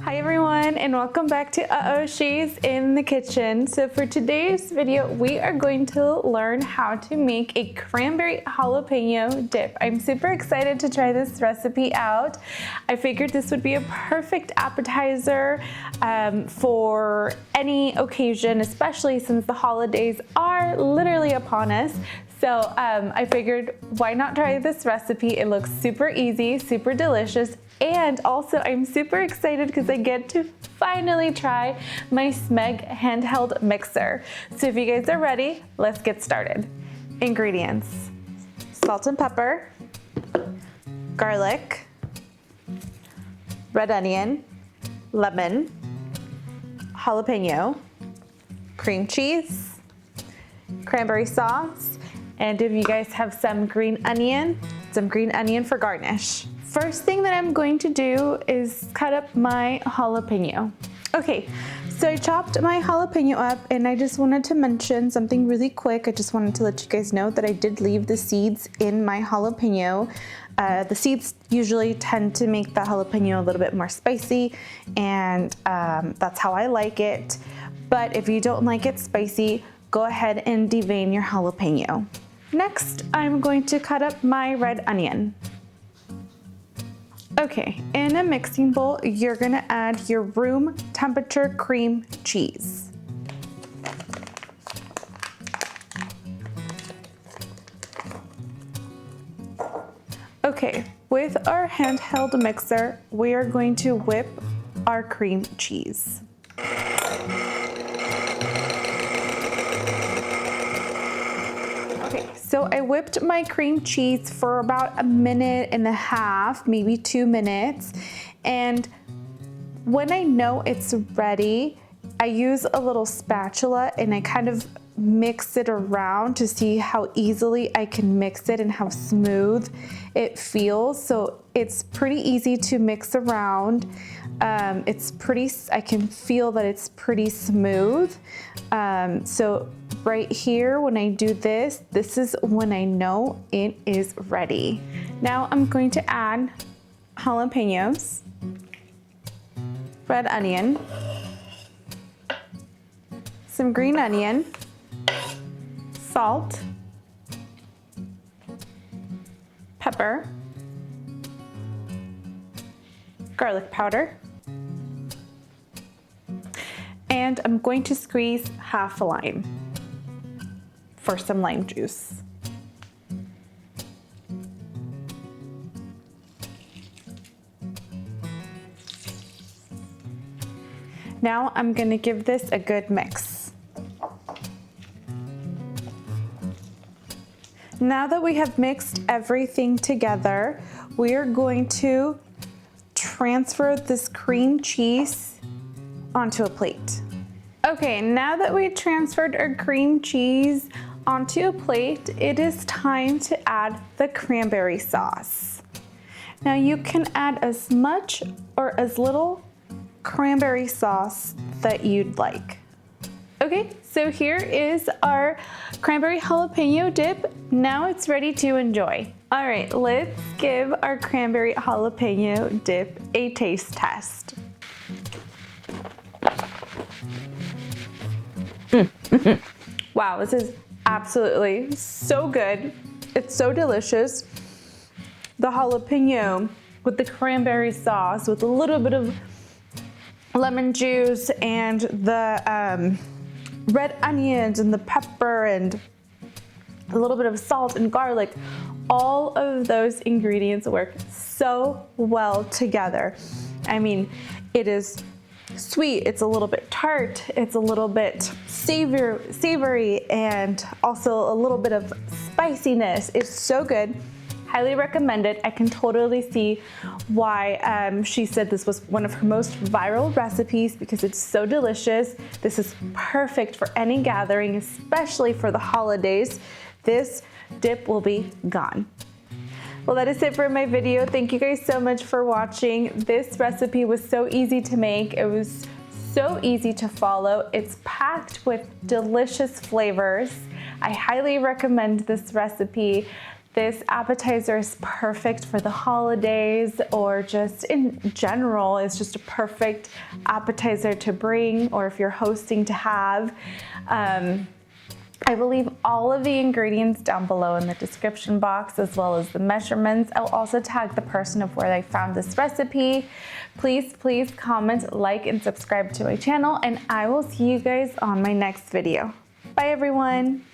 Hi everyone, and welcome back to She's in the Kitchen. So for today's video, we are going to learn how to make a cranberry jalapeno dip. I'm super excited to try this recipe out. I figured this would be a perfect appetizer for any occasion, especially since the holidays are literally upon us. So I figured, why not try this recipe? It looks super easy, super delicious, and also I'm super excited because I get to finally try my Smeg handheld mixer. So if you guys are ready, let's get started. Ingredients: salt and pepper, garlic, red onion, lemon, jalapeno, cream cheese, cranberry sauce, and if you guys have some green onion for garnish. First thing that I'm going to do is cut up my jalapeno. Okay, so I chopped my jalapeno up, and I just wanted to mention something really quick. I just wanted to let you guys know that I did leave the seeds in my jalapeno. The seeds usually tend to make the jalapeno a little bit more spicy, and that's how I like it. But if you don't like it spicy, go ahead and devein your jalapeno. Next, I'm going to cut up my red onion. Okay, in a mixing bowl, you're gonna add your room temperature cream cheese. Okay, with our handheld mixer, we are going to whip our cream cheese. So I whipped my cream cheese for about 1.5 minutes, maybe 2 minutes. And when I know it's ready, I use a little spatula and I kind of mix it around to see how easily I can mix it and how smooth it feels. So it's pretty easy to mix around. I can feel that it's pretty smooth. So right here, when I do this, this is when I know it is ready. Now I'm going to add jalapenos, red onion, some green onion, salt, pepper, garlic powder, and I'm going to squeeze half a lime for some lime juice. Now I'm going to give this a good mix. Now that we have mixed everything together, we are going to transfer this cream cheese onto a plate. Okay, now that we transferred our cream cheese onto a plate, it is time to add the cranberry sauce. Now you can add as much or as little cranberry sauce that you'd like. Okay, so here is our cranberry jalapeno dip. Now it's ready to enjoy. All right, let's give our cranberry jalapeno dip a taste test. Wow, this is absolutely so good. It's so delicious. The jalapeno with the cranberry sauce with a little bit of lemon juice and the red onions and the pepper and a little bit of salt and garlic. All of those ingredients work so well together. I mean, it is sweet, it's a little bit tart, it's a little bit savory, and also a little bit of spiciness. It's so good. Highly recommend it. I can totally see why she said this was one of her most viral recipes because it's so delicious. This is perfect for any gathering, especially for the holidays. This dip will be gone. Well, that is it for my video. Thank you guys so much for watching. This recipe was so easy to make. It was so easy to follow. It's packed with delicious flavors. I highly recommend this recipe. This appetizer is perfect for the holidays or just in general. It's just a perfect appetizer to bring or if you're hosting to have. I will leave all of the ingredients down below in the description box as well as the measurements. I'll also tag the person of where they found this recipe. Please comment, like, and subscribe to my channel, and I will see you guys on my next video. Bye everyone.